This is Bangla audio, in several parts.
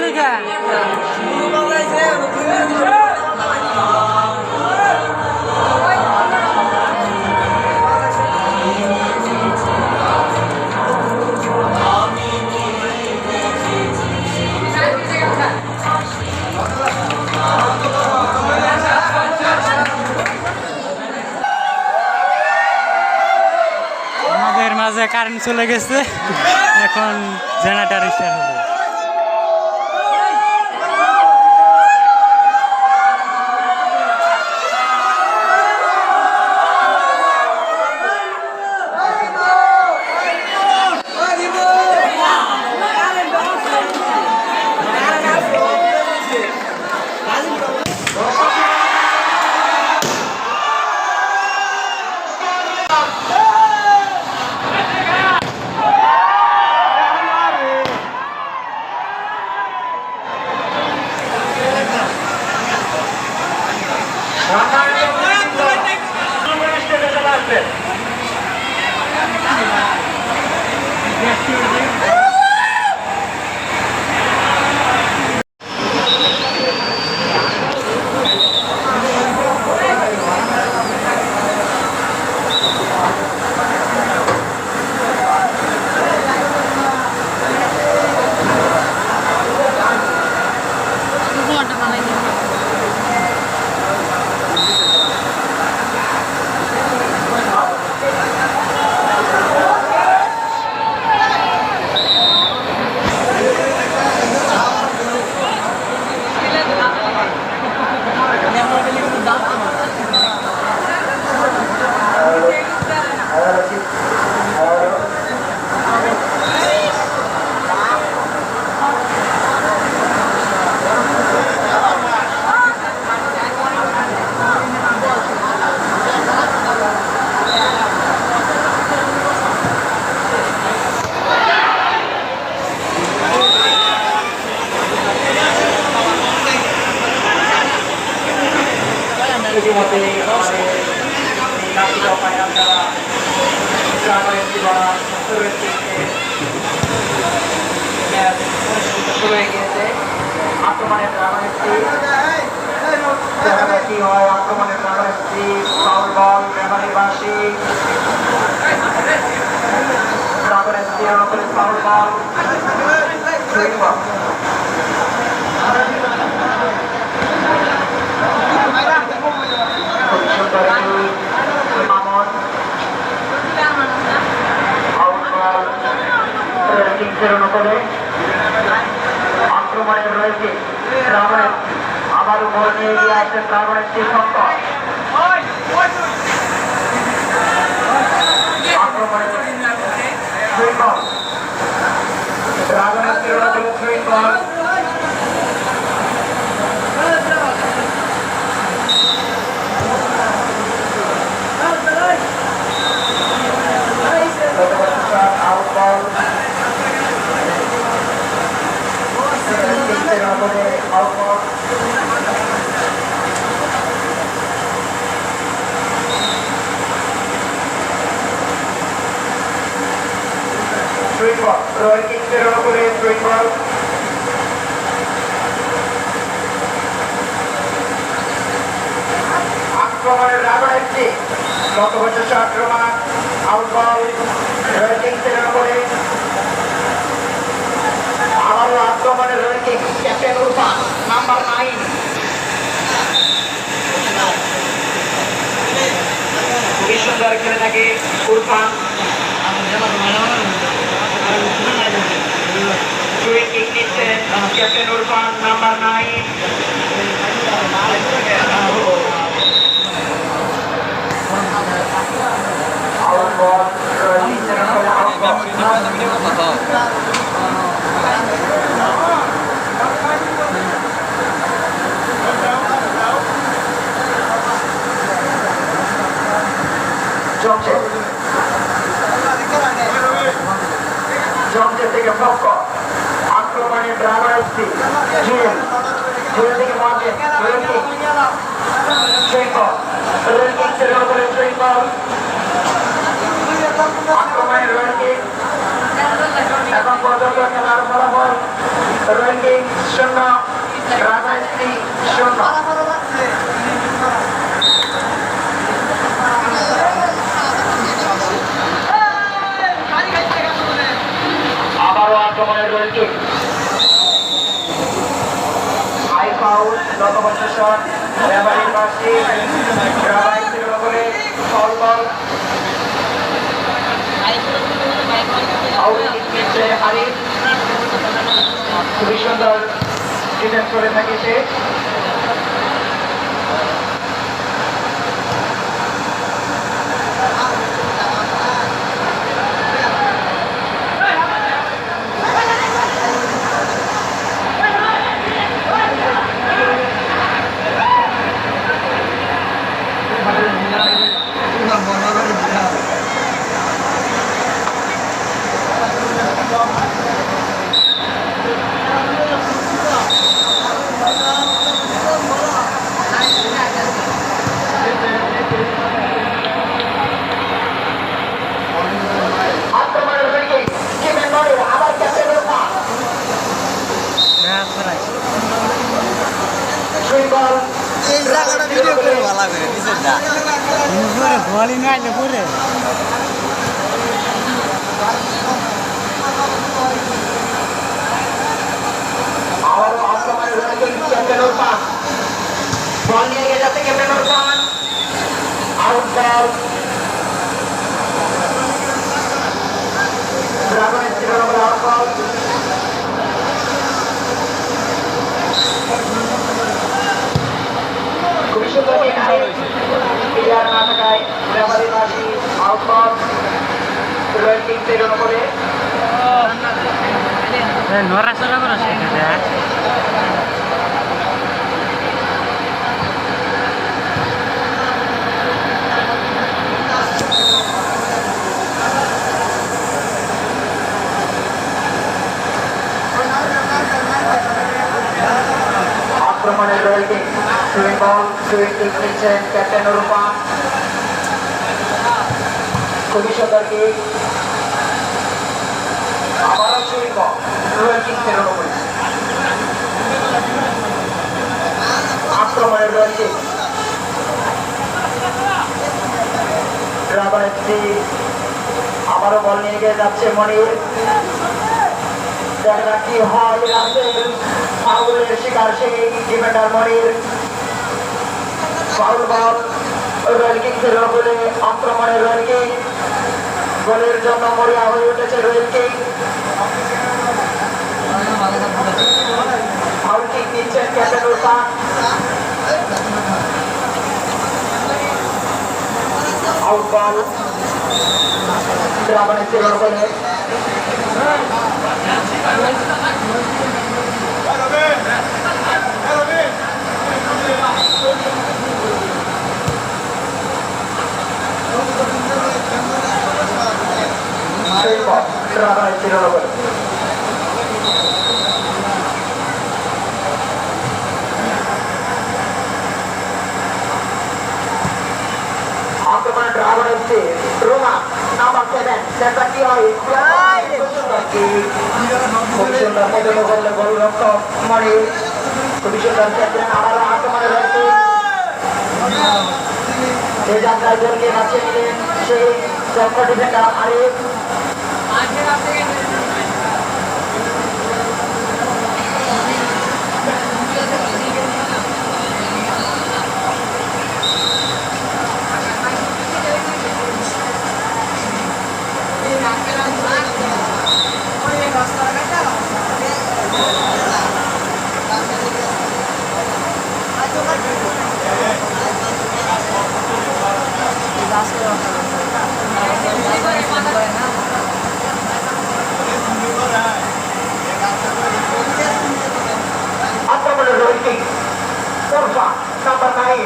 লিখা আমাদের মাঝে কারেন্ট চলে গেছে, এখন জেনারেটর স্টার্ট হবে। আক্রমণে রয়েছে আবার উপর নিয়ে গিয়ে আসছে ড্রাগনের আক্রমণে ড্রাগনের তীর আক্রমণের রাগড়াচ্ছি গত বছর আক্রমণ আউট বল কিংসের উপরে আবারও আক্রমণে রয়েছে ক্যাপ্টেন উরফান নাম্বার 9 খুবই সুন্দর খেলে থাকে উরফান ক্যাপ্টেন উরফান নাম্বার 9 আউট বল জমছে থেকে পক্ষ আক্রমণে ড্রাইভার আসছে জুয়েল থেকে মাঝে আক্রমণে রয়েছে এখন পর্যন্ত খেলার ফলাফল রয়েছে শূন্য, রাজশাহী শূন্য। আবারও আক্রমণের রয়েছে হাই ফাউল, নববর্ষ শট, রেফারির পাশে করে ফাউল বল। খুবই সুন্দর ডিফেন্স করে থাকে সে। এই জায়গাটা ভিডিও করে ভালো করে দিছেন না পরে ভলি না আইলে পরে বল নিয়ে যাচ্ছে ক্যাপ্টেন ওরফান, আউট বল। ড্রাগন ছিল আউট বল। খুবই সুন্দর প্লেয়ার না থাকায় রেফারি বাসি আউট বল। রয়্যাল কিংসের উপরে নড়াচড়া করে সেখানে আক্রমণের রয়্যাল কিংস সুইং বল, সুইং কিক নিচ্ছেন ক্যাপ্টেন ওরফান। খুবই সুন্দর কিক, আবারও সুইং বল রয়্যাল কিংসের উপরে। আক্রমণের রয়্যাল কিংস ড্রাগন এফসি আবারও বল নিয়ে গিয়ে যাচ্ছে মনির। দেখা কি হয়, রাসেল ফাউলের শিকার সেই ডিফেন্ডার মনির। ফাউল বল রয়্যাল কিংসের উপরে। আক্রমণের রয়্যাল কিংস, গোলের জন্য মরিয়া হয়ে উঠেছে রয়্যাল কিংস। ফাউল কিক নিচ্ছেন ক্যাপ্টেন ওরফান। আউট বল ড্রাগন এফসির উপরে। আক্রমণে ড্রাগন এফসি রোমা নাম্বার 7 সেটা কি হয়, খুবই সুন্দর পদক করলে গোলরক্ষক মনির। খুবই সুন্দর ক্যাপ্টেন আবারও আক্রমণে রয়েছে। যে যাত্রায় গোলকে বাঁচিয়ে নিলেন সেই দক্ষ ডিফেন্ডার আরিফ। আক্রমণের রয়্যাল কিংস ওরফান নাম্বার 9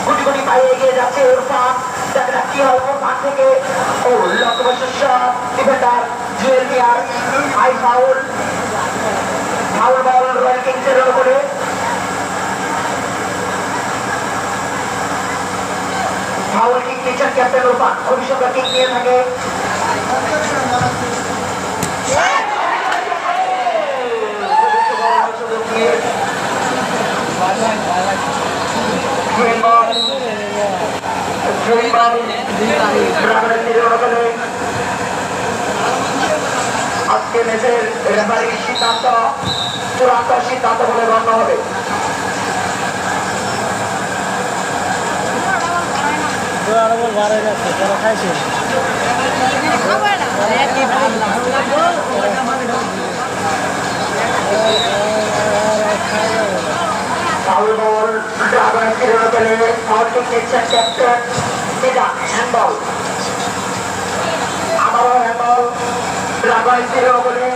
গুটি গুটি পায়ে এগিয়ে যাচ্ছে ওরফান। দেখা কি হয়, ওরফান থেকে ও লক্ষ্যবর্ষ ডিফেন্ডার জুয়েল মিয়ার। হাই ফাউল, ফাউল বল রয়্যাল কিংসের উপরে। ফাউল কিক নিচ্ছেন ক্যাপ্টেন ওরফান। খুবই সুন্দর কিক নিয়ে থাকে। নিয়ে আজকে ম্যাচের রেফারির সিদ্ধান্ত চূড়ান্ত সিদ্ধান্ত বলে গণ্য হবে। ফাউল বল ড্রাগনের ফিরে পেলে ফাউল কিক নিচ্ছেন ক্যাপ্টেন মিজান হ্যান্ডবল আবারও হ্যান্ডবল ড্রাগনের ফিরে বলে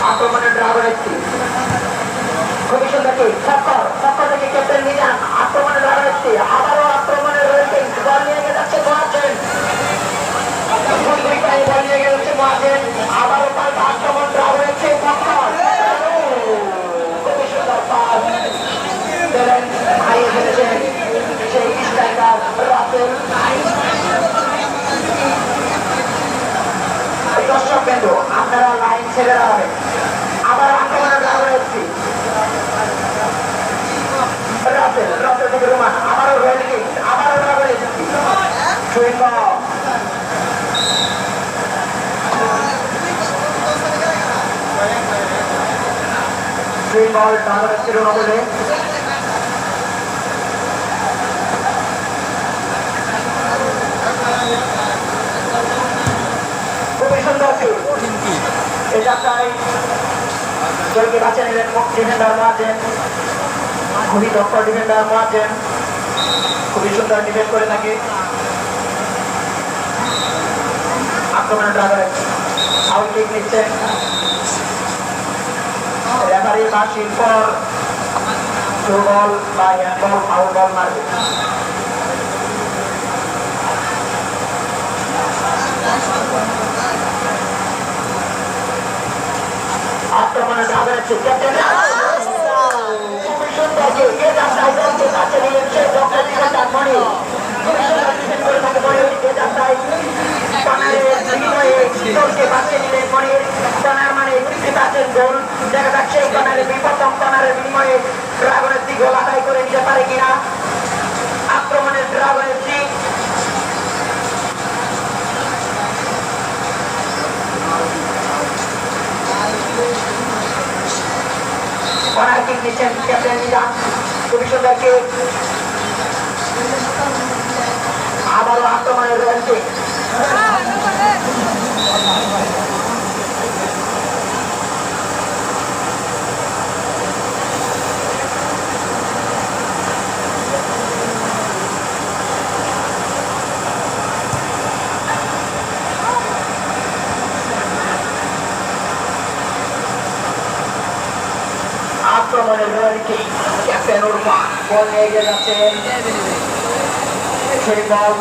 আক্রমণের ড্রাগন একটি খুবই সুন্দর কি ফক্কর থেকে ক্যাপ্টেন মিজান আক্রমণের ড্রাগন একটি আবারও আক্রমণের রয়েছে বল নিয়ে যাচ্ছে মহাজেন বল নিয়ে যাচ্ছে মহাজেন আবারও পাল্টা আক্রমণ ড্রাগন একটি ফক্কর খুবই সুন্দর পাস দিলেন হারিয়ে ফেলেছেন সেই স্ট্রাইকার রাসেল। দর্শক বিন্দু আপনারা লাইন ছেড়ে দাঁড়াবেন। আবার আক্রমণের ড্রাগন এসছি রাসেল থেকে রোমান আবারও রয়েল কিক আবারও ড্রাগন এসেছি সুইং বল ড্রাগন এসছি রোনা বলে খুবই সুন্দর এটা তাই দলকে বাঁচে নিলেন ডিফেন্ডার মহাজেন খুবই দক্ষ ডিফেন্ডার মহাজেন খুবই সুন্দর ডিফেন্ড করে থাকে আক্রমণের ড্রাইভার আউট কিক নিচ্ছেন রেফারি বাঁশির পর থ্রো বল বা হ্যান্ডবল ফাউল বল মারবে। আক্রমণের ড্রাইভার ক্যাপ্টেন খুবই সুন্দর কে যাত্রায় দলকে কাছে নিলেন সে ডক্টর ডিফেন্ডার মণি খুবই সুন্দর ডিফেন্ড করে থাকে মণি কে যাত্রায় কর্নারের বিনিময়ে দলকে বাঁচিয়ে নিলেন মণির কর্নার মানে 50% গোল দেখা যাচ্ছে এই কর্নারের প্রথম কর্নারের বিনিময়ে ড্রাগনের দিক গোল আদায় করে নিতে পারে কিনা আক্রমণের ড্রাগনের দিক কর্নার কিক নিচ্ছেন ক্যাপ্টেন মিজান খুবই সুন্দর কিক আবারও আক্রমণের রয়েল কিক আক্রমণের রয়েল কিক ক্যাপ্টেন উরফান বল নিয়ে এগিয়ে যাচ্ছেন সেই বল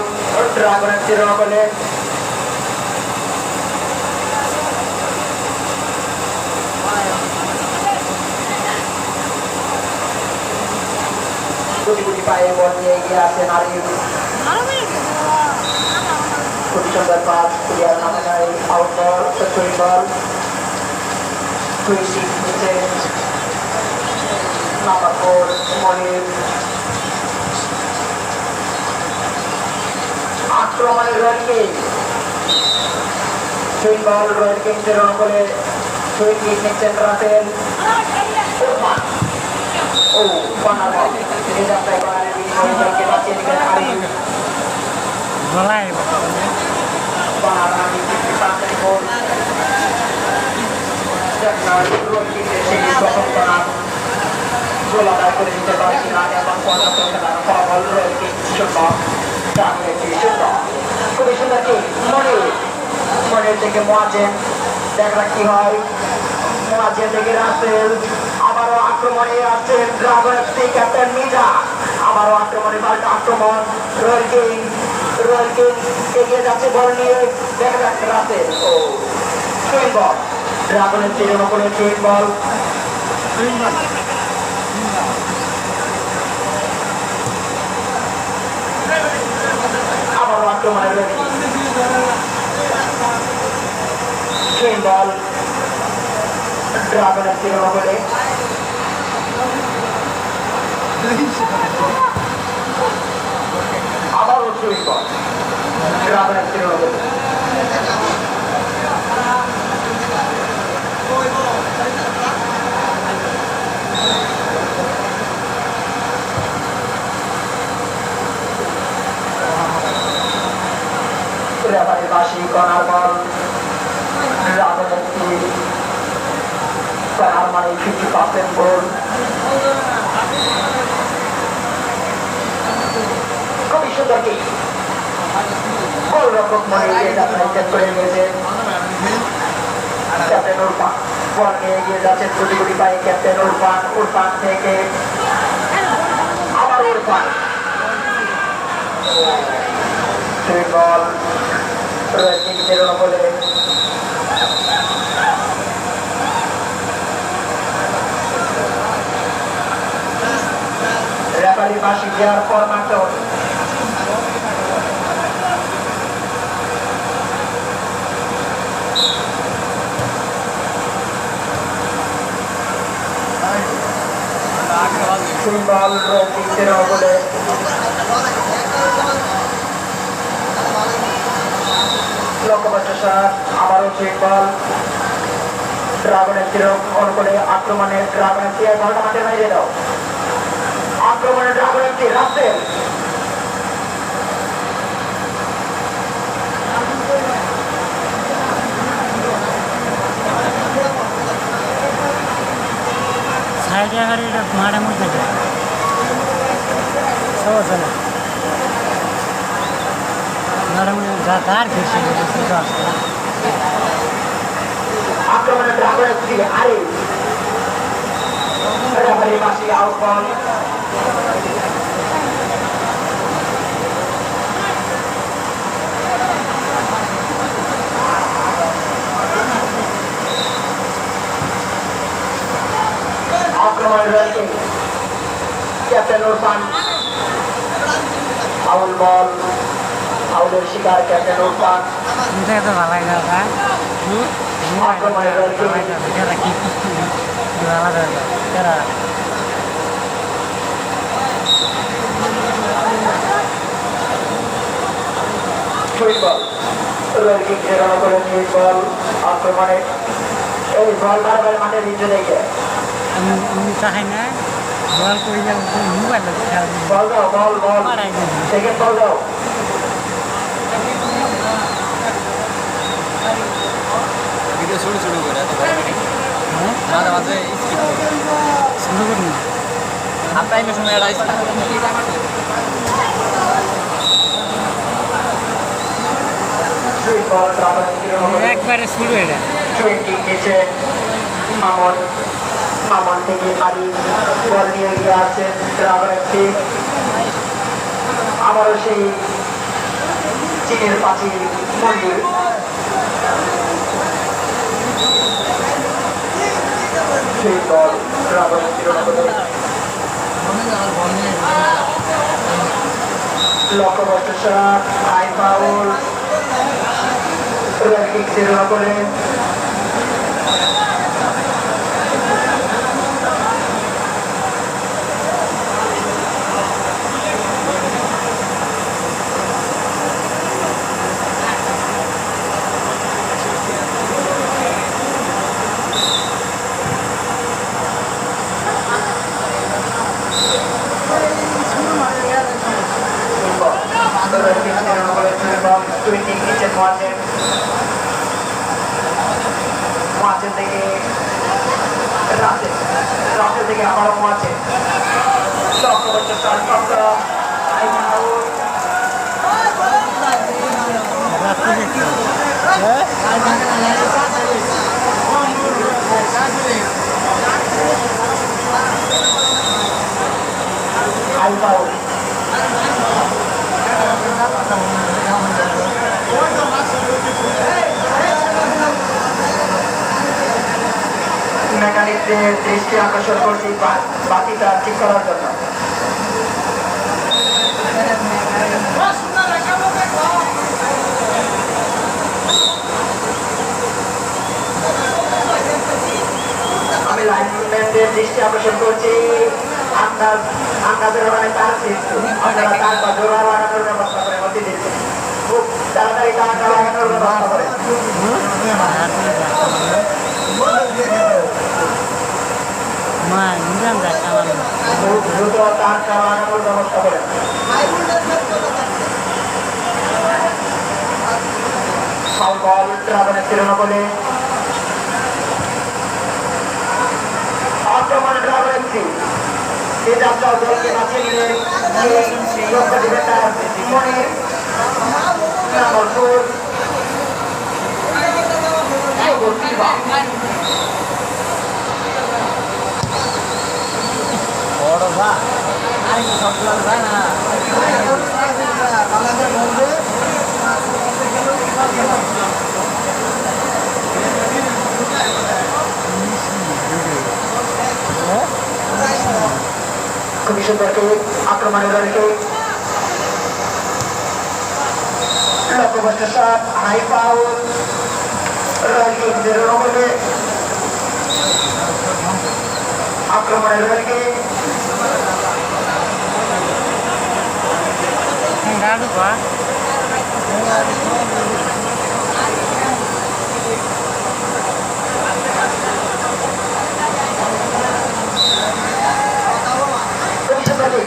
ড্রাগনের চিরনা বলে গুটি গুটি পায়ে বল নিয়ে এগিয়ে আসেন আরিফ খুবই সুন্দর পাস ক্লিয়ার না থাকায় আউট বল সুইং বল খুবই শিখ নিচ্ছে নাম্বার 4 মনির আক্রমণের রয়েল কিক সুইং বল রয়েল কিক রন করে সুইং কিক নিচ্ছেন রাসেল ও কর্নার বল এই যাত্রায় কর্নারের বিনিময়ে দলকে বাঁচিয়ে দিলেন আরিফ কর্নার রানি 50% গোল রয়েল কিকের সেই প্রথম কর্নার গোল আদায় করে দিতে পারছি না এবং 50 খেলার ফলাফল রয়েল কিক খুবই সুন্দর কি মনের থেকে মহাজেন দেখা কি হয় মহাজেন থেকে রাসেল আবারও আক্রমণে আসছেন ড্রাগন এফসি ক্যাপ্টেন মিজা আবারও আক্রমণে পাল্টা আক্রমণ রয়েল কিং এগিয়ে যাচ্ছে বল নিয়ে দেখা যাচ্ছে রাসেল ও সুইং বল ড্রাগন এফসি এর উপরে সুইং বল আবারও আক্রমণের সুইং বল ড্রাগন এফসি এর উপরে সুইচ বল ড্রাগনের তৃণমূল রেফারির বাসি কর্নার বল ড্রাগনের কর্নার মানে 50% গোল খুবই সুন্দর কি গোলরক্ষক মনে এগিয়ে যাত্রা করে নিয়েছে ক্যাপ্টেন উরফান বল নিয়ে এগিয়ে যাচ্ছেন গুটি গুটি পায়ে ক্যাপ্টেন উরফান থেকে আবার উরফান বল রয়েছে বেরোনো বলে রেফারি বাসি দেওয়ার পর মাত্র বল রয়েছে বলে লক্ষ্যবর্ষা আবারও সুইং বল ড্রাগনের তিরক অনুকূলে আক্রমণের ড্রাগনের তীর বলটা মাঠের বাইরে দাও আক্রমণের ড্রাগনের তীর রাস্তেল সাইডে আবার এটা মাঠের মধ্যে সহজ না মাঠের মধ্যে গার ঘেসে সেটা আসছে না আক্রমণের ড্রাগনের তীর আরে রেফারি বাসি আউট বল আক্রমণের রয়েছে ক্যাপ্টেন উরফান ফাউল বল ফাউলের শিকার ক্যাপ্টেন উরফান এটা তো ভালো লাগে না আক্রমণের রয়েছে এটা কি ভালো লাগে এটা সুইচ বল রোলকিং এড়ানো করে সুইচ বল আক্রমণে এই বল বারবার মাঠে নিচে দেখে আমি চাই না বল করে যাবো মোবাইল বল দাও বল সেকেন্ড বল দাও ভিডিও শুরু করে মাঝে মাঝে শুরু করি হাফ টাইমের সময় এটা সুইচ বল একবারে শুরু এটা টুয়েন্টি নিচে মামন থেকে আলী বল নিয়ে গিয়ে আছেন রাবারের আবারও সেই চীনের পাঁচিল মন্দির সেই বল রাবারের লক্ষ্যবর্ষা হাই ফাউল কিক জিরো করে মাঝে থেকে রাতে থেকে আবারও মাঝে মেকানিকদের দৃষ্টি আকর্ষণ করছি বাকিটা ঠিক করার জন্য আমি লাইনম্যানদের দৃষ্টি আকর্ষণ করছি আন্দাজের ওখানে তার আপনারা তার বা জোড়া লাগানোর ব্যবস্থা করেন অতি তাড়াতাড়ি টাকা লাগানোর ব্যবস্থা করে মা নিলাম দেখা আমার খুব দ্রুত টাকা লাগানোর ব্যবস্থা করে ফাউল বল ড্রাগনের তৃণমূলে আক্রমণ ড্রাগনের এই যাত্রাও দলকে বাঁচিয়ে নিলেন লক্ষ্য ডিফেন্ডার মনির নম্বর 4 বড় ভা আরে সব ভাই না খুবই সুন্দর আক্রমণের রেখে লক্ষ্যবস্ত শট হাই ফাউল রাইটিং 0 নম্বরে আক্রমণের রেখে গাড়ি বা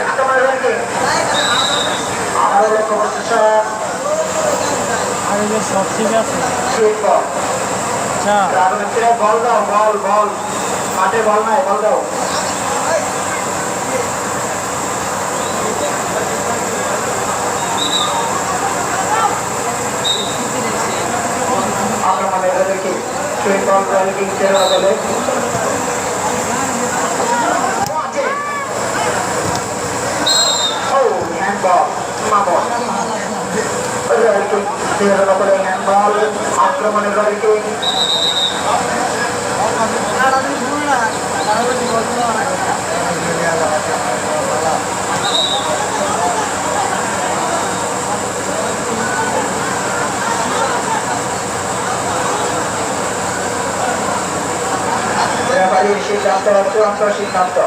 আক্রমণের রেখে আরো লক্ষ্যবস্ত শট আর যে সব ঠিক আছে ঠিক বল আচ্ছা বল দাও বল মাঠে বল নাই বল দাও আক্রমণের রেখে সুইট বল রেলিং ছেড়ে বলে হ্যান্ডবল মাবল রেলিং ছেড়ে বলে হ্যান্ডবল আক্রমণের রেখে রেফারির সিদ্ধান্ত চূড়ান্ত সিদ্ধান্ত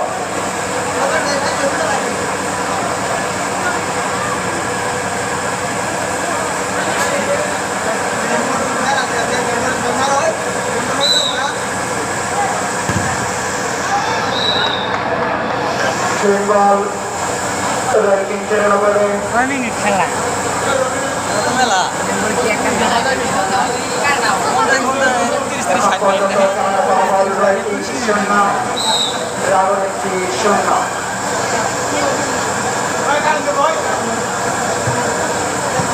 বল রেলিং ছেড়ে বলে রানিং খেলা মেলা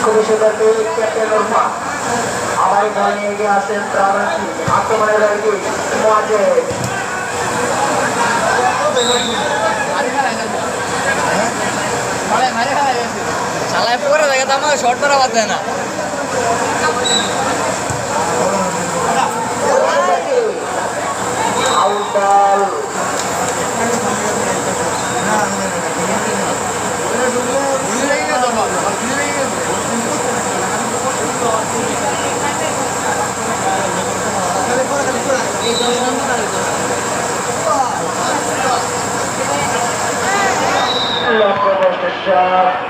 খুবই সুন্দর ক্যাপ্টেন ওরফা আবার বল নিয়ে এগিয়ে আসেন আক্রমণের মাঝে চালায় পরে দেখে তো আমার শর্ট করা বাদ দেয় না আউট বল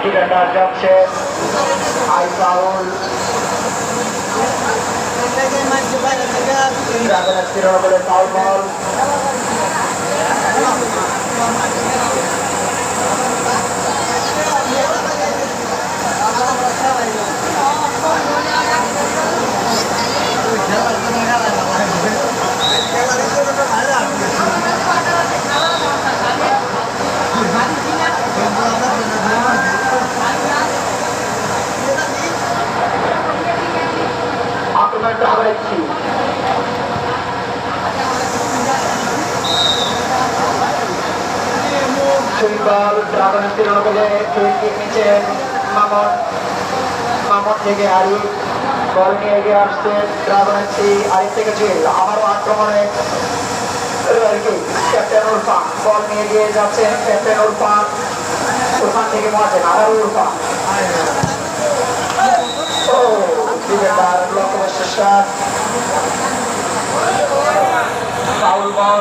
ডিফেন্ডার যাচ্ছে হাই ফাউল বলে ফাউল বল আক্রমণটা আবার একটি বল ড্রাগনের তৃণমূলে নিচে মামন থেকে আরি বল নিয়ে এগিয়ে আসছে ড্রাগনের আরি থেকে জুয়েল আবারও আক্রমণে ক্যাপ্টেন উরফান বল নিয়ে এগিয়ে যাচ্ছেন ক্যাপ্টেন উরফান থেকে মাঝে আবার উরফান ও ডিফেন্ডার লক্ষ্যবস্ত শট ফাউল বল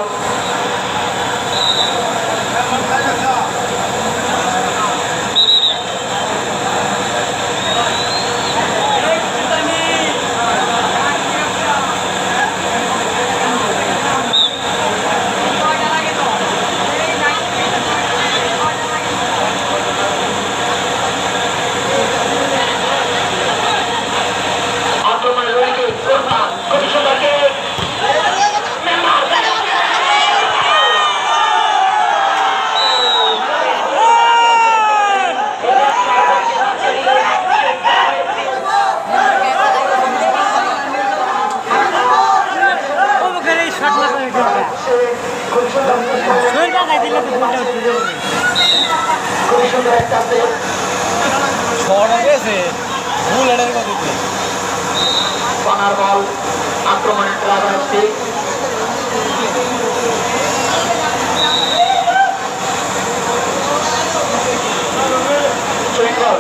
ছড়া গেছে বুলেটের গতিতে কর্নার বল আক্রমণের ড্রাগন এফসি ছুঁয়ে বল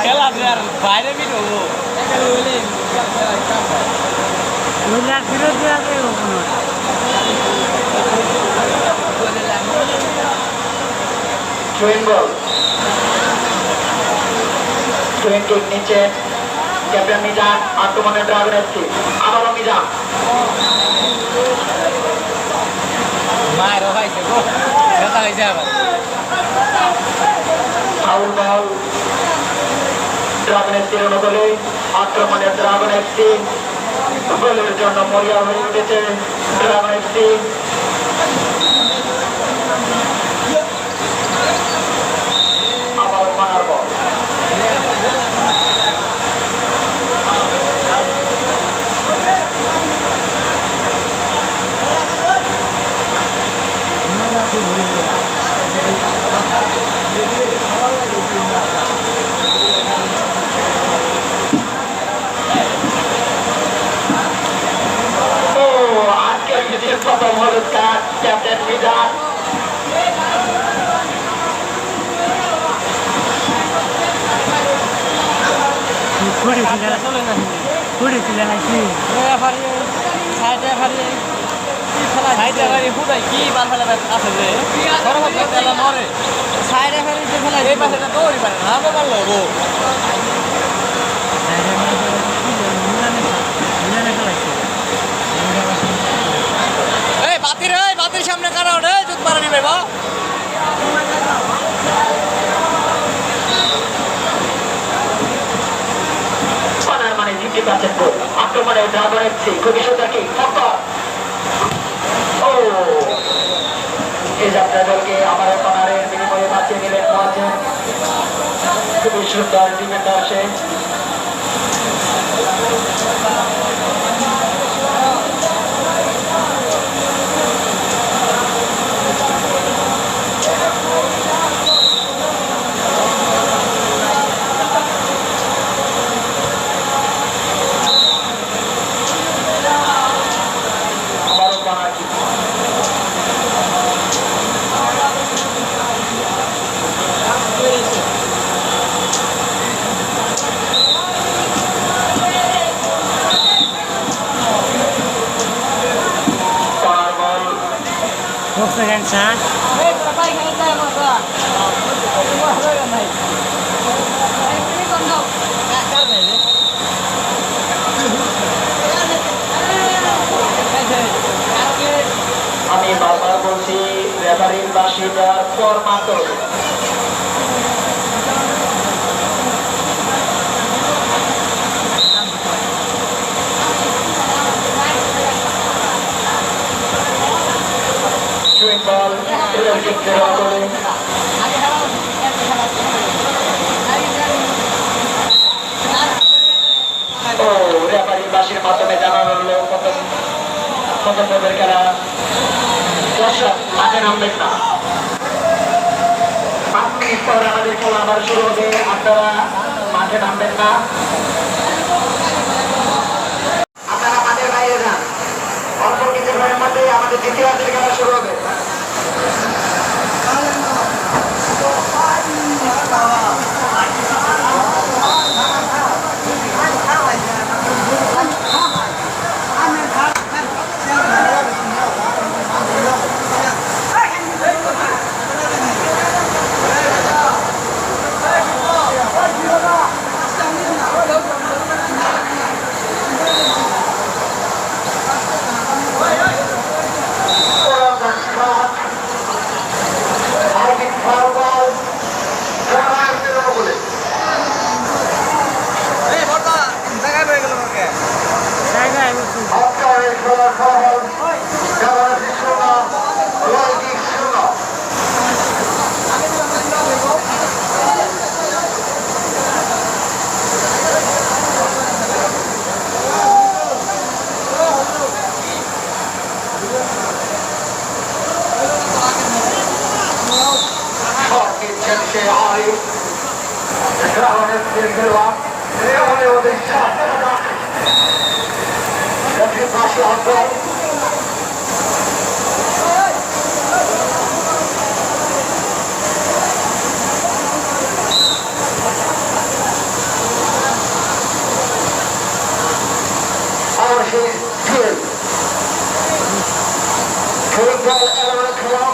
খেলা আছে আর বাইরে মিট হবো ছুঁয়ে বল ছুঁয়ে কিক নিচে ক্যাপ্টেন মিজান আক্রমণের ড্রাগন এফসি আবারও মিজান মায়ের হয়েছে গো ব্যথা হয়েছে আবার ফাউল বল ড্রাগন এফসির অনুকূলে আক্রমণের ড্রাগন এফসি গোলের জন্য মরিয়া হয়ে উঠেছে ড্রাগন এফসি আবার কর্নার বল আজকের বিশেষ প্রথম হলুদ কার্ড ক্যাপ্টেন মিজান কি বার ফেলা আছে যে সর্বত্র তেলা নরে সাইডে ফেলে যে ফেলা এই পাশে না দৌড়ি পারে না তো পারলো গো এই বাতির সামনে কারা ওঠে জুত মারা নিবে বা কর্নার মানে 50% গোল আক্রমণে ড্রাগন এফসি খুবই সুন্দর কি ও এই যাত্রা দলকে আবারও কর্নারের বিনিময়ে বাঁচিয়ে নিলেন মহাজেন খুবই সুন্দর ডিফেন্ডার সে আবারও কর্নার কি কর্নার বল আমি বারবার বলছি রেফারির বাঁশি দেওয়ার পর মাত্র ছুঁয়ে বল করে ও রেফারির বাঁশির মাধ্যমে জানানো হলো প্রথম পদের খেলা দর্শক মাঠে নামবেন না 5 মিনিট পর আমাদের খেলা আবার শুরু হবে আপনারা মাঠে নামবেন না আপনারা মাঠের বাইরে যান অল্প কিছুক্ষণের মধ্যে আমাদের দ্বিতীয় হাতের খেলা শুরু হবে যাচ্ছে আরিফ গ্রাউন্ডের খেলোয়াড় গ্রাউন্ডের মধ্যে পাশে আসবে আর সেই ফুটবল এলাকার খেলা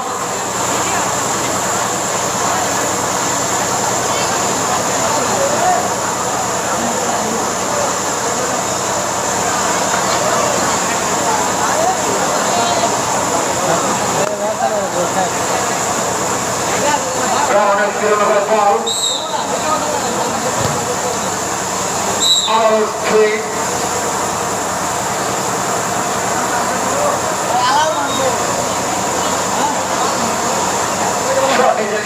অনেক কিলোমিটার বল আর ঠিক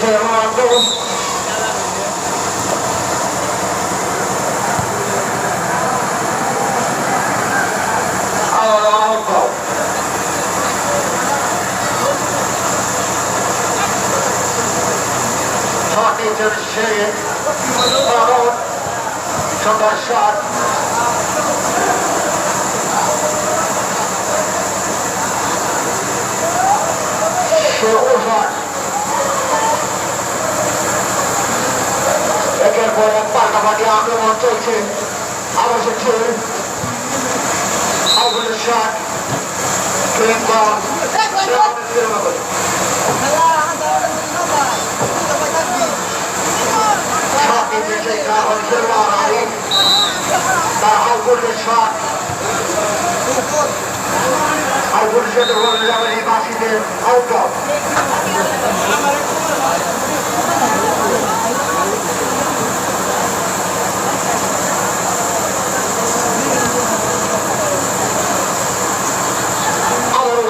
Ronaldo. Ronaldo. Shot into the shade. Ronaldo. Took a shot. একের পর এক পাল্টাপাল্টি আক্রমণ চলছে আবার হচ্ছে আউটের শট ক্লিন বল শট নিতেছে গ্রাউন্ড খেলোয়াড় আরিফ তার আউটের শট আউটের শট বলে যাবেন এই বাসিতে আউট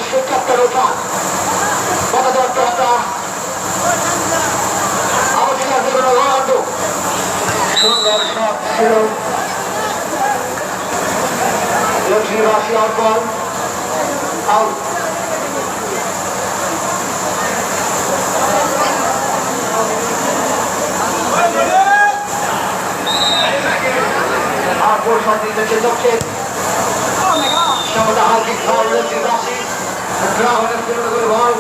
শিক্ষার্থীর ওঠা সুন্দর শট ছিল লক্ষ্মীবাসী আউট আউট আর গোল শট দিতেছে দক্ষিণ সমতা হালকি ফল লক্ষ্মীবাসী গ্রাউন্ডের কিলোমিটার বল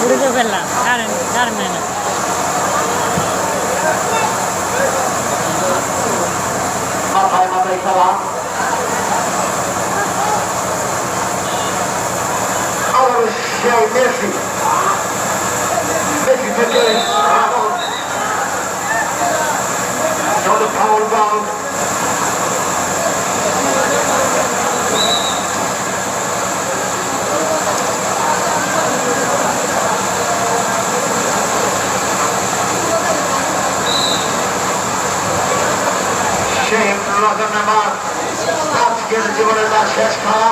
উড়ে ফেললাম কারেন্ট নেই না মাথায় মাথায় খেলা আবার সেই মেসি থেকে ফাউল বল আজকের জীবনের তার শেষ খেলা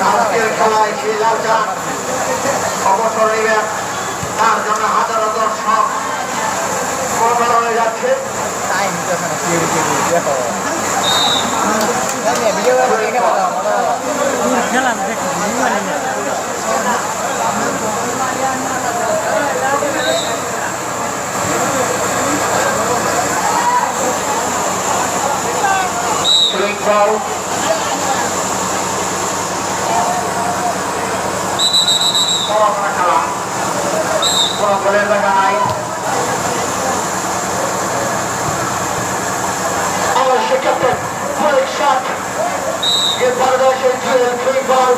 আজকের খেলায় সেই লালটা অবসর নেবেন তার জন্য হাজারো দর্শক মনোরণ হয়ে যাচ্ছে খেলাম দেখো ball. Bola goleiro da Ganai. Our captain, quick shot. Get Bangladesh into the free ball.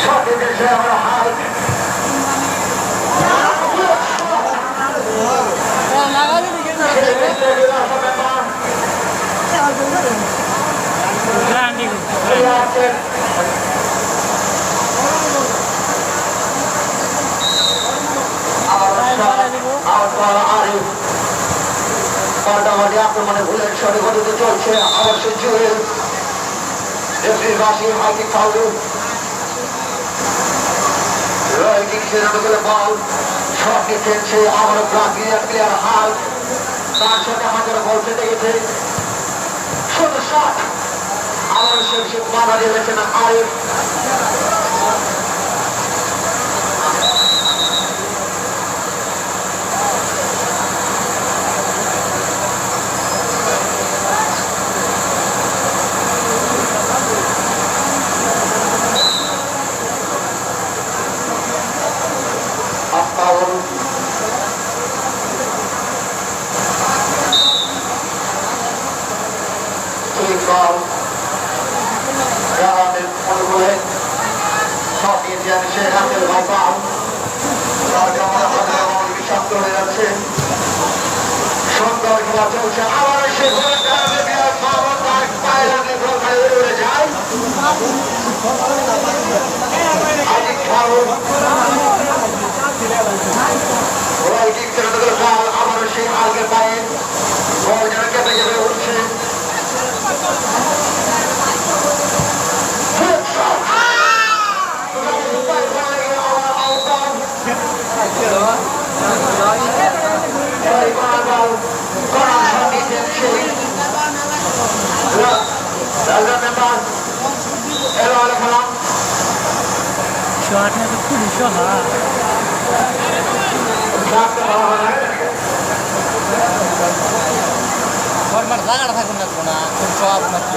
Shot in the zone high. ফিরে আসছেন পাল্টামাটি আক্রমণে ভুলের সরে গতিতে চলছে আবার সে জুয়েল রেফারির বাঁশি হাইকি ফাউল রয় কিংসের অনুকূলে বল শট খেলছে আবারও প্লেয়ার হাল তার সাথে আমাদের বল খেতে গেছে শুধু শট আবারও সে বাধা দিয়েছেন আরিফ সুন্দর খেলা চলছে আবার সে আবার সেই আগে পায়ে বল যেন কেটে কেটে উঠছে শটটা তো খুবই সহজ ফরমার জায়গাটা থাকুন না না খুব সব নাকি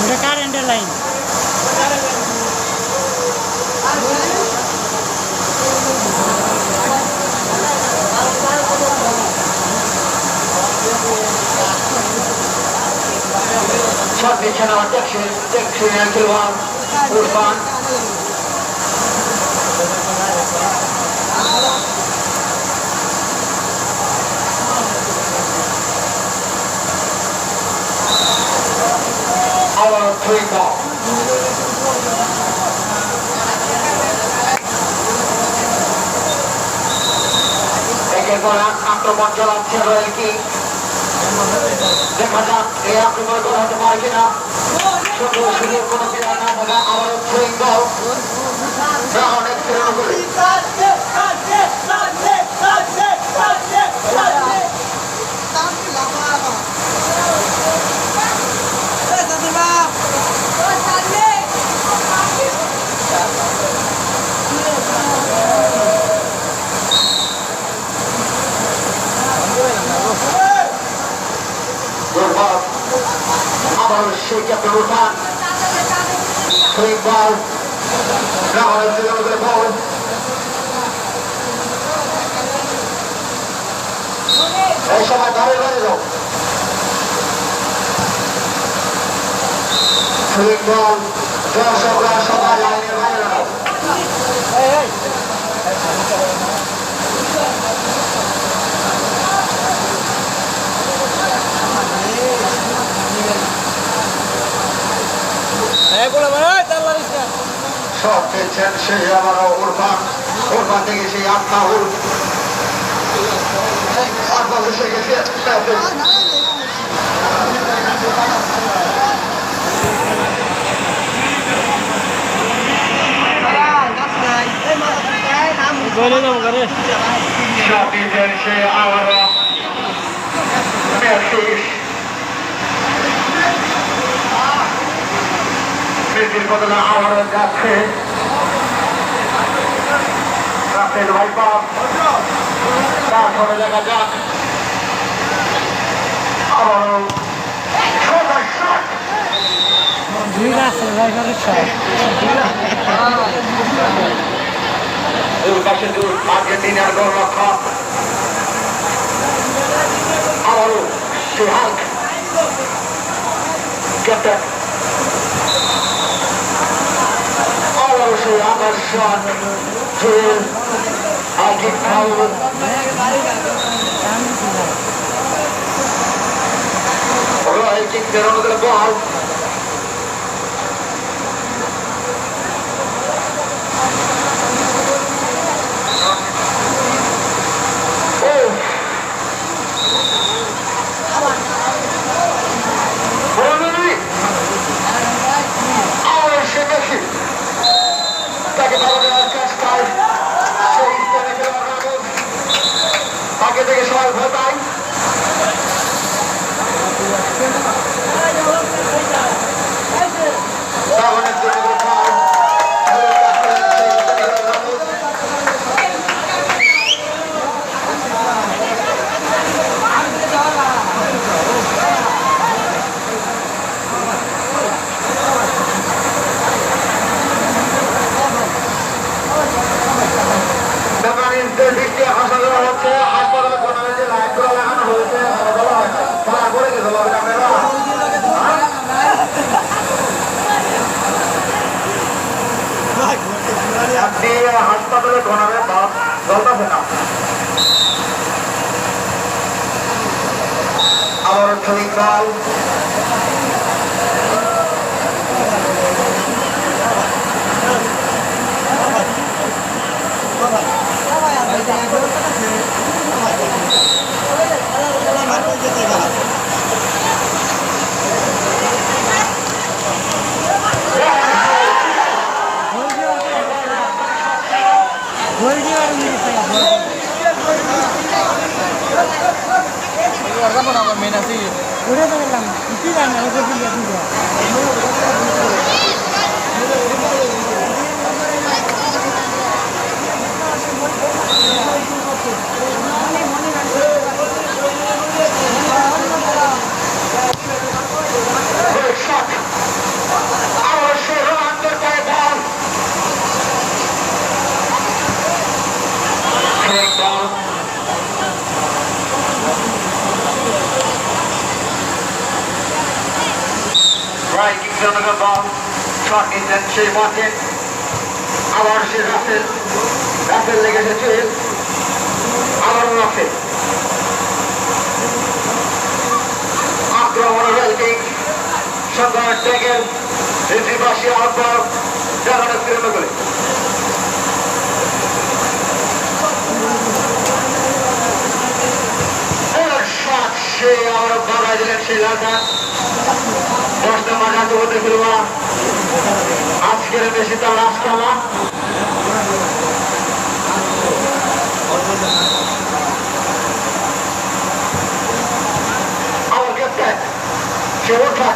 এটা কারেন্টের লাইন শট দিচ্ছেন আমার দেখছেন খেলোয়াড় উরফান আবার থ্রি বল একের পর আক্রমণ চালাচ্ছে রয়েল কিং দেখা যাক এই আক্রমণ করা হতে পারে কিনা সুযোগ কোনো বিরাট না থাকা আবারও থ্রি বল অনেক প্রেরণা করে আবার সেই ক্যাপ্টেন উঠান থ্রি বল বল এই সময় ধরে ধরে যাও থ্রি বল দর্শকরা সবাই লাইনের বাইরে যাও শট খেলছেন সেই আবারও উরফান থেকে সেই আত্মাহুল এসে গেছে শট দিয়েছেন সে আবারও মেসির বদলে আবারও যাচ্ছে রাফেল ভাইপার তারপরে দেখা যাক আবারও দুই রাস্তা ভাইপারের শট আর্জেন্টিনার গোলরক্ষক আবারও Suhag captain Number shot. Jewel. Agit foul. Royal kick there on the ball. তাকে ভালো দেওয়ার চেষ্টায় সেই স্থানে খেলোয়াড় রামুন তাকে থেকে সবাই ভয় পায় রাবণের জন্য ফাউল হাসপাতালে কোনো যে লাইট করে লাগানো হয়েছে তারা করে গেছে আপনারা আপনি হাসপাতালে ঘনাবে বাপ জ্বলতেছে না আবার ছবি কাল মেন আছে উড়ে গেলাম কি জানি আমি তো দিয়ে দিই Right, kicks on the ball. Shot is then Shea Martin. আবার সে রাফেল লেগেছে চুল আবারও রাফেল আক্রমণ রেলকিং সংগ্রামের ট্যাগের ঋষিবাসী আকবর জাগানো ফিরল করে শট সে আবার বাধা দিলেন সেই লালটা 10 নম্বর জাতীয় হতে ফেলবা আজকের বেশি তার রাজকালা আমার ক্যাপ্টেন সে ওঠা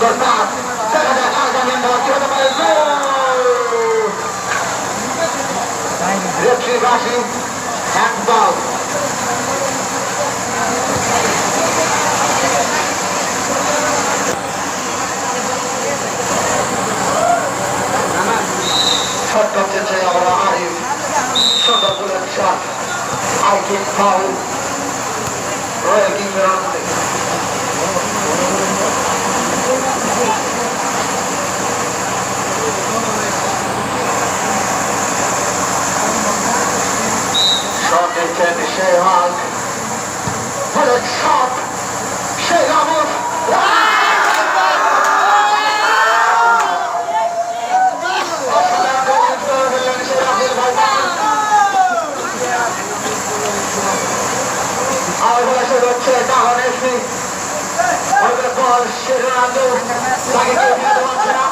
সুন্দর পাস দেখা যাক আগামী বল কি হতে পারে রেফারি বাসি হ্যান্ডবল শট করতেছে আমরা আরিফ সুন্দর বলের শট আইকিং ফাউল রয়্যাল কিংয়ের আনন্দে শট দিচ্ছেন শেহাগ বলের শট শেহামুর হচ্ছে তাহলে বল রোনালদো তাকে কেউ খেলতে পারছে না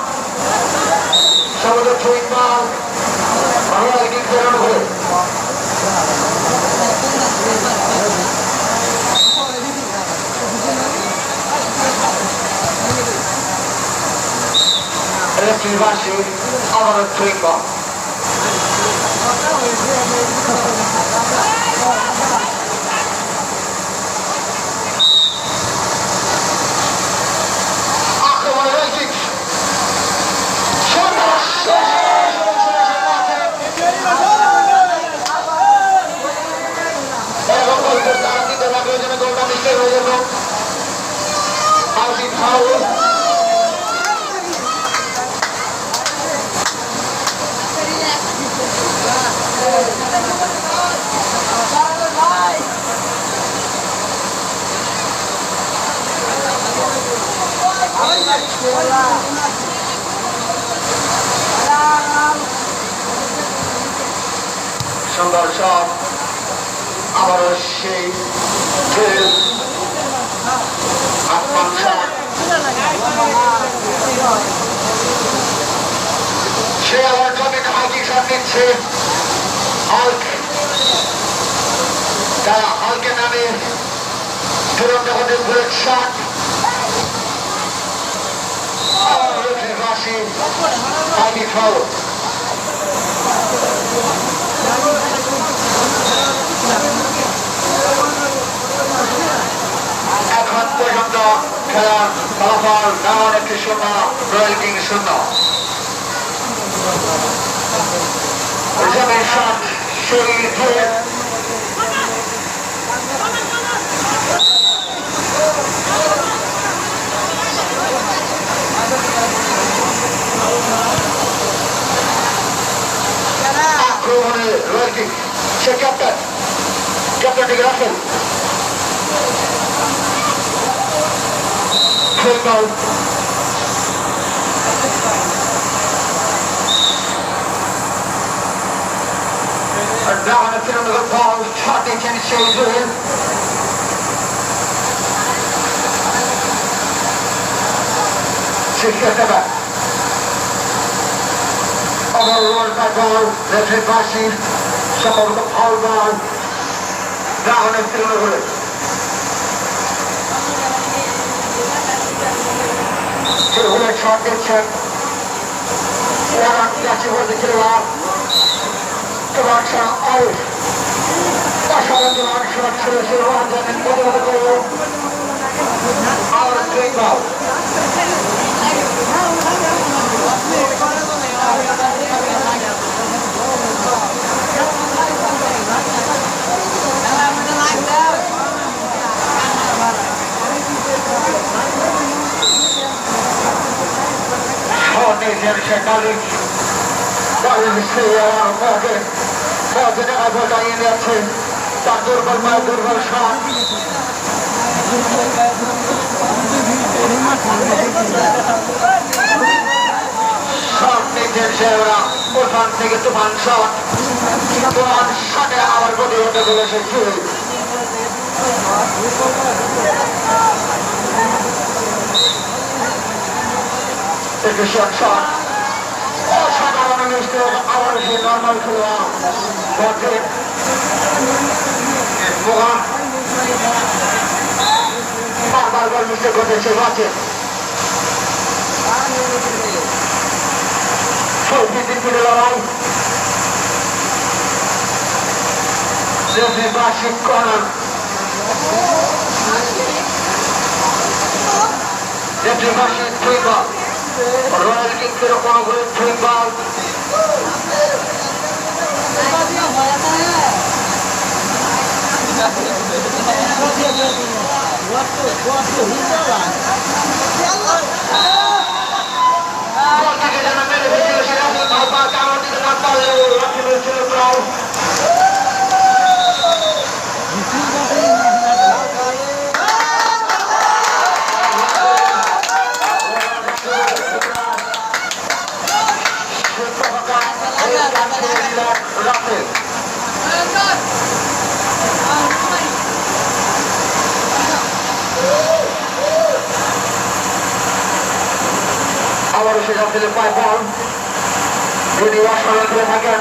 সমুদ্র ছুঁই বল রয়্যাল কিংসের অনুভূতি রেফারি বাসি আবারও ছুঁই বল সুন্দর শট আবারও সেই আত্মান শট সে আবার জমে হাইকিং শট নিচ্ছে হাল্ক তারা হালকের নামে তুরন্ত হতে বুলেট শট হাইকিং ফাউল এখন পর্যন্ত খেলার ফলাফল ডাউন 1-0 রয়্যাল কিংস 0 জমির শট সেই আক্রমণে রয়্যাল কিংস সে ক্যাপ্টেনটিকে রাখেন football. And now on the field of the ball, Tottenham can save it. Shikataba. Overruled by ball, referee Bashi, some of the foul ball. Now on the field of it. Bullets shot দিচ্ছেন ওরা কাছে বলতে খেলা তোমার ছাড়া আউট অসাধারণ শট ছিল সে জানেন প্রতিহত করল আর ট্রেন বল তার দুর্বল মায়ের দুর্বল শট শট নিচ্ছেন সেরা ওখান থেকে তুফান শট তুফান শটে আবার প্রতিহত করেছে শট অসাধারণ মিস্টেক আবার সে নর্মাল খেলোয়া বটে বারবার মিস্টেক করতেছে বাঁচে প্রতিদিন লড়াই বার্ষিক কর্নার বার্ষিক ফুটবল রয়্যাল কিংসের অনুকূলে ফুটবল আবারও সেটা ছেলে পায় বল যদি অসাধারণ করে থাকেন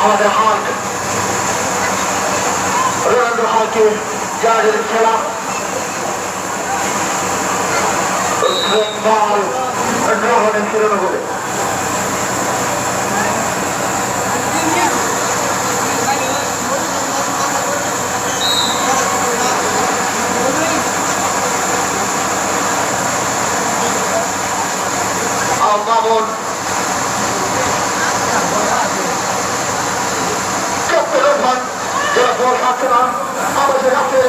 আমাদের হাক রোনাল্ডো হাকে জাহাজের খেলা বল গ্রহণের ফিরনো বলে মামুন যারা বল খাচ্ছে না আমাদের রাখছে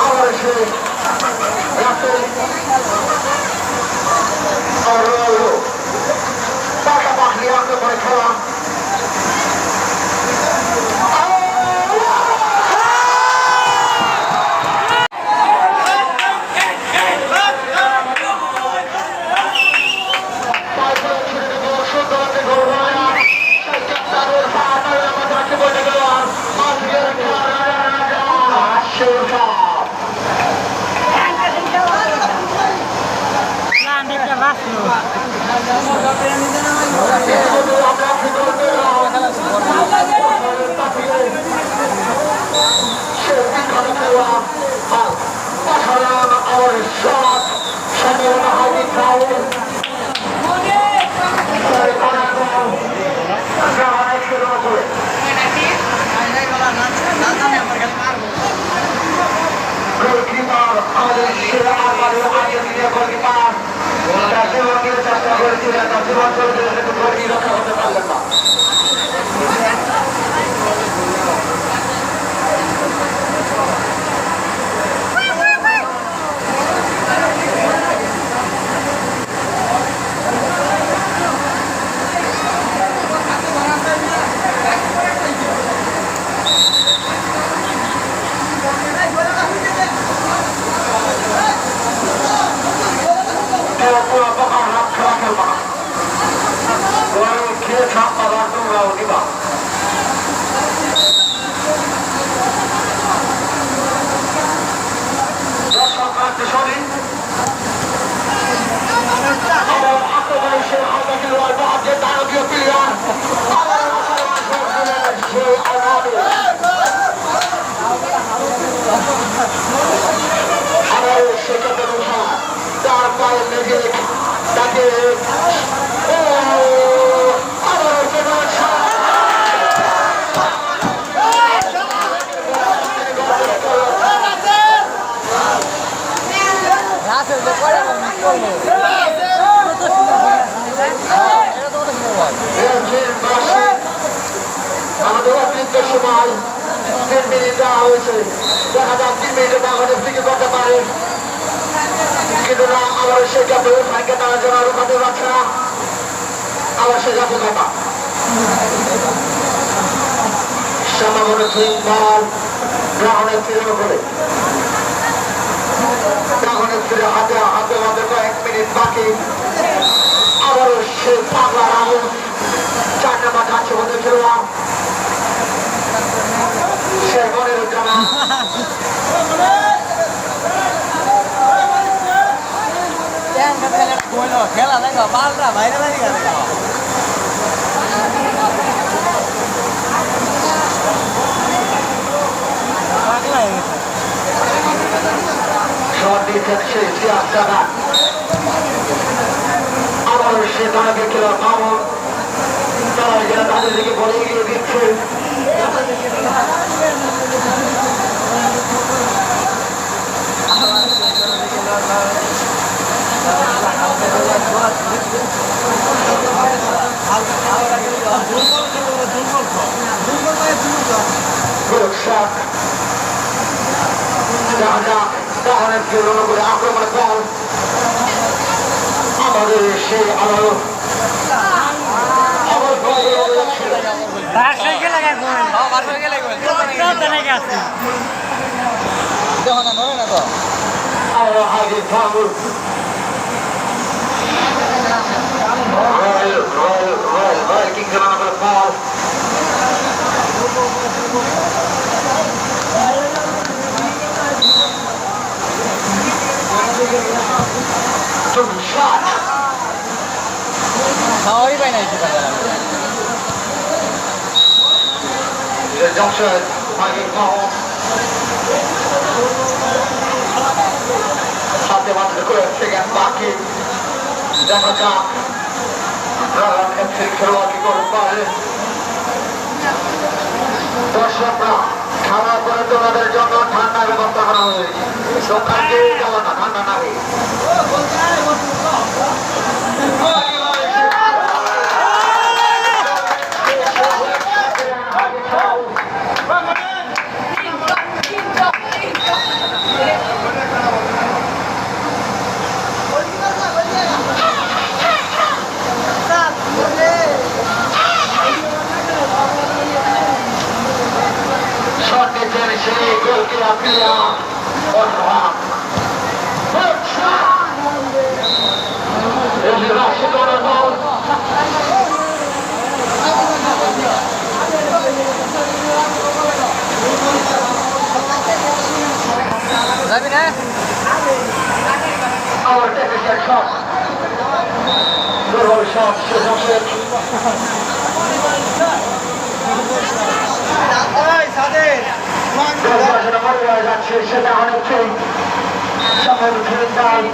আমার সে রাখছে টাকা পাখলি আনতে করে খেলা চেষ্টা করেছিলেন রক্ষা করতে পারলেন না তার পায়ে লেগে তাকে আমাদের অতিরিক্ত সময় 3 মিনিট দেওয়া হয়েছে দেখা যাক 3 মিনিটে বাংলাদেশ থেকে করতে পারে কিন্তু না আবার সে যাবে ভাইকে তারা যেন আরো কাটে পারছে না আবার সে যাবে কথা সামান্য ঠিক বল গ্রহণের ফিরে করে গ্রহণের ফিরে হাতে হাতে কয়েক মিনিট বাকি আবারও সে পাগলার আগুন 4 নম্বর যাচ্ছে বন্ধু খেলোয়াড় সে মনের জানা খেলা দেখো বালটা বাইরে বাইরে দেখো শট দিচ্ছেন সেই সিয়াজ জানা আবার সে দাঁড়াবে খেলোয়াড় মামুন তারা যারা তাদের দিকে বলে এগিয়ে দিচ্ছে শট তাহলে জন্য করে আক্রমণের বল আমাদের সেই আলো shot. খাওয়ারই পাই না Johnson, Michael Paul. হাতে মাত্র করে সেকেন্ড বাকি দেখা যাক রান এফসি খেলোয়াড় কি করতে পারে দর্শকরা খাওয়া করে তোমাদের জন্য ঠান্ডা ব্যবস্থা করা হয়েছে দোকানকে যাওয়া না ঠান্ডা নাকি যাবি না Our technical shot. Good shot. যাচ্ছে সেটা অনেকটাই সময় ফিরে যায়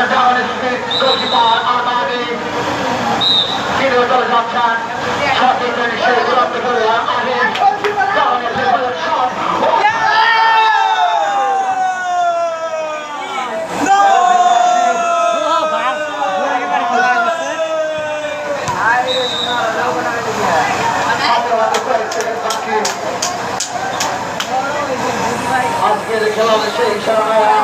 down his feet, goalkeeper Armani. Kino চলে যাচ্ছেন শট দিচ্ছেন সেই গোলাপ খেলোয়াড় আমিন down his feet shot. আজকের খেলা সেই খেলা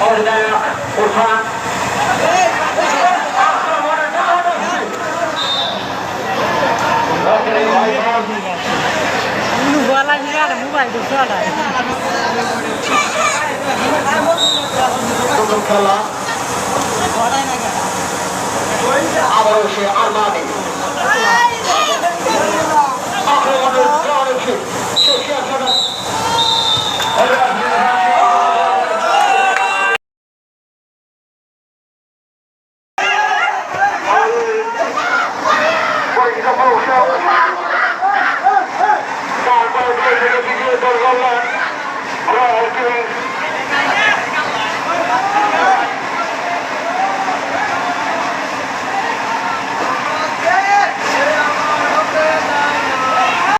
অধিনায়ক ওঠান খেলা আবারও সে আরমানি আক্রমণের Where's the motion?